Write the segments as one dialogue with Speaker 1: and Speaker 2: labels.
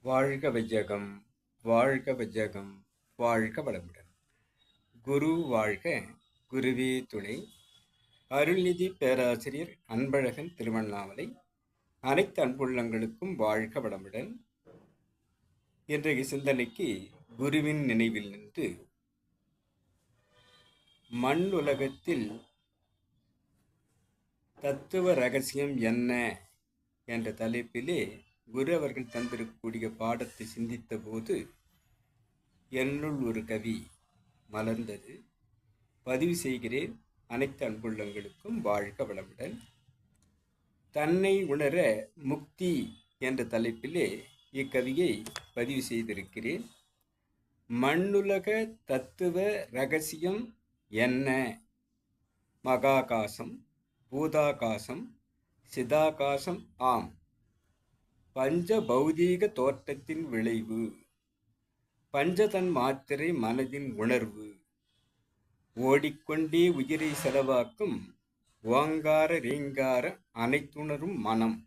Speaker 1: வாழ்க வையகம், வாழ்க வையகம், வாழ்க வளமுடன். குரு வாழ்க, குருவே துணை. அருள்நிதி பேராசிரியர் அன்பழகன், திருவண்ணாமலை. அனைத்து அன்புள்ளங்களுக்கும் வாழ்க வளமுடன். இன்றைய சிந்தனைக்கு குருவின் நினைவில் நின்று மண் உலகத்தில் தத்துவ ரகசியம் என்ன என்ற தலைப்பிலே குரு அவர்கள் தந்திருக்கக்கூடிய பாடத்தை சிந்தித்த போது என்னுள் ஒரு கவி மலர்ந்தது. பதிவு செய்கிறேன். அனைத்து அன்புள்ளங்களுக்கும் வாழ்க வளமுடன். தன்னை உணர முக்தி என்ற தலைப்பிலே இக்கவியை பதிவு செய்திருக்கிறேன். மண்ணுலக தத்துவ ரகசியம் என்ன? மகாகாசம், பூதாகாசம், சிதாகாசம் ஆம். பஞ்ச பௌதீக தோற்றத்தின் விளைவு, பஞ்சதன் மாத்திரை மனதின் உணர்வு, ஓடிக்கொண்டே உயிரை செலவாக்கும் ஓங்கார ரீங்கார அனைத்துணரும் மனம்,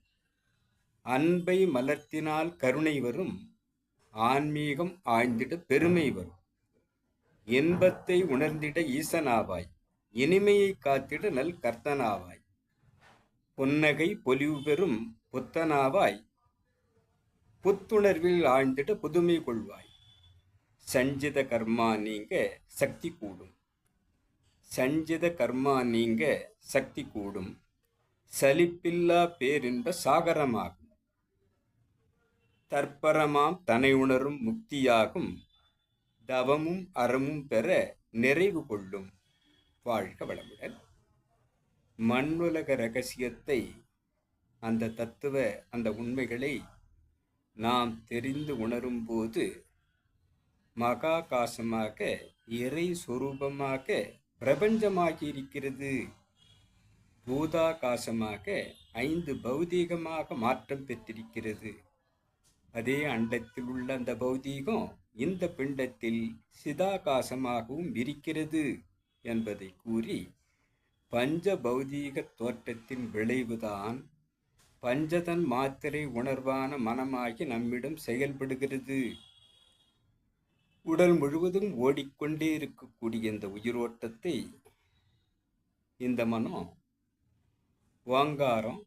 Speaker 1: அன்பை மலர்த்தினால் கருணை வரும், ஆன்மீகம் ஆழ்ந்திட பெருமை வரும், இன்பத்தை உணர்ந்திட ஈசனாவாய், இனிமையை காத்திட நல் கர்த்தனாவாய், புன்னகை பொலிவு பெறும் புத்தனாவாய், புத்துணர்வில் ஆழ்ந்திட புதுமை கொள்வாய், சஞ்சித கர்மா நீங்க சக்தி கூடும், சஞ்சித கர்மா நீங்க சக்தி கூடும், சலிப்பில்லா பேரின்ப சாகரமாகும், தற்பரமாம் தனை உணரும் முக்தியாகும், தவமும் அறமும் பெற நிறைவு கொள்ளும். வாழ்க வளமுடன். மண்ணுலக ரகசியத்தை, அந்த தத்துவ அந்த உண்மைகளை நாம் தெரிந்து உணரும் போது மகாகாசமாக இறை சொரூபமாக பிரபஞ்சமாகி இருக்கிறது. பூதாகாசமாக 5 பௌதீகமாக மாற்றம் பெற்றிருக்கிறது. அதே அண்டத்தில் உள்ள அந்த பௌதீகம் இந்த பிண்டத்தில் சிதாகாசமாகவும் இருக்கிறது என்பதை கூறி, பஞ்ச பௌதீக தோற்றத்தின் விளைவுதான் பஞ்சதன் மாத்திரை உணர்வான மனமாகி நம்மிடம் செயல்படுகிறது. உடல் முழுவதும் ஓடிக்கொண்டே இருக்கக்கூடிய இந்த உயிரோட்டத்தை இந்த மனம் ஓங்காரம்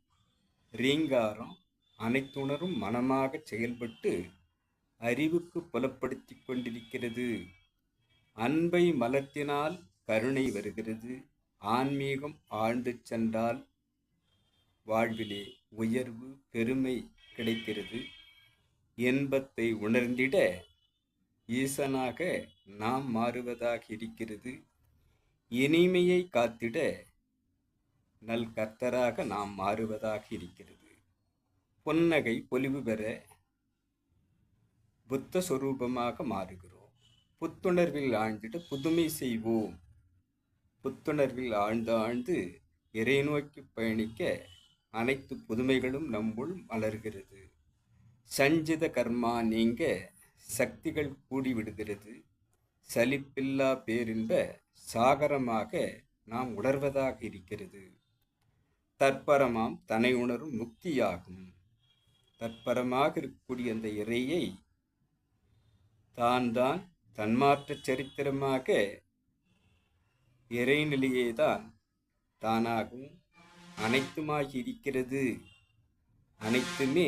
Speaker 1: ரீங்காரம் அனைத்துணரும் மனமாக செயல்பட்டு அறிவுக்கு புலப்படுத்தி கொண்டிருக்கிறது. அன்பை மலர்த்தினால் கருணை வருகிறது. ஆன்மீகம் ஆழ்ந்து சென்றால் வாழ்விலே உயர்வு பெருமை கிடைக்கிறது. இன்பத்தை உணர்ந்திட ஈசனாக நாம் மாறுவதாக இருக்கிறது. இனிமையை காத்திட நல் கர்த்தராக நாம் மாறுவதாக இருக்கிறது. புன்னகை பொலிவு பெற புத்த சொரூபமாக மாறுகிறோம். புத்துணர்வில் ஆழ்ந்திட புதுமை செய்வோம். புத்துணர்வில் ஆழ்ந்து ஆழ்ந்து இறை நோக்கி பயணிக்க அனைத்து புதுமைகளும் நம்முள் மலர்கிறது. சஞ்சித கர்மா நீங்க சக்திகள் கூடிவிடுகிறது. சலிப்பில்லா பேரின்ப சாகரமாக நாம் உணர்வதாக இருக்கிறது. தற்பரமாம் தன்னை உணரும் முக்தியாகும். தற்பரமாக இருக்கக்கூடிய அந்த இறையை தான் தன்மாற்ற சரித்திரமாக இறைநிலையேதான் தானாகவும் அனைத்துமாகி இருக்கிறது. அனைத்துமே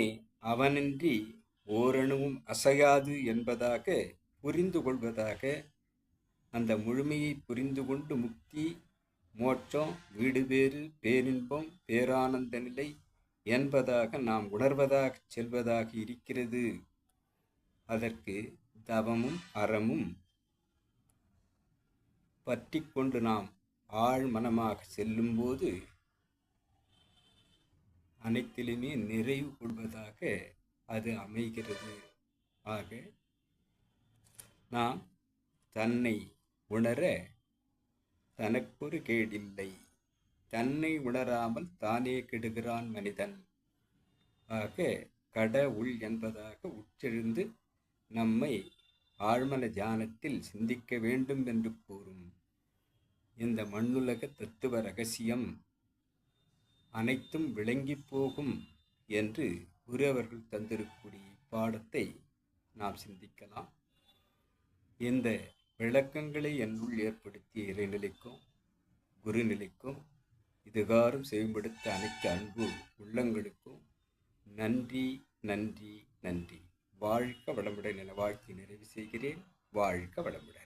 Speaker 1: அவனின்றி ஓரணுவும் அசையாது என்பதாக புரிந்து கொள்வதாக, அந்த முழுமையை புரிந்து கொண்டு முக்தி மோட்சம் வீடு பேறு பேரின்பம் பேரானந்த நிலை என்பதாக நாம் உணர்வதாக செல்வதாக இருக்கிறது. அதற்கு தவமும் அறமும் பற்றி கொண்டு நாம் ஆழ்மனமாக செல்லும்போது அனைத்திலுமே நிறைவு கொள்வதாக அது அமைகிறது. ஆக நாம் தன்னை உணர தனக்கொரு கேடில்லை, தன்னை உணராமல் தானே கெடுகிறான் மனிதன். ஆக கடவுள் என்பதாக உச்செழுந்து நம்மை ஆழ்மன தியானத்தில் சிந்திக்க வேண்டும் என்று கூறும் இந்த மண்ணுலக தத்துவ ரகசியம் அனைத்தும் விளங்கி போகும் என்று குரு அவர்கள் தந்திருக்கக்கூடிய பாடத்தை நாம் சிந்திக்கலாம். இந்த விளக்கங்களை என்னுள் ஏற்படுத்திய இறைநிலைக்கும் குருநிலைக்கும் இதுகாரும் செவிமடுத்த அனைத்து அன்பு உள்ளங்களுக்கும் நன்றி நன்றி நன்றி. வாழ்க வளமுடன் என வாழ்த்தி நிறைவு செய்கிறேன். வாழ்க வளமுடன்.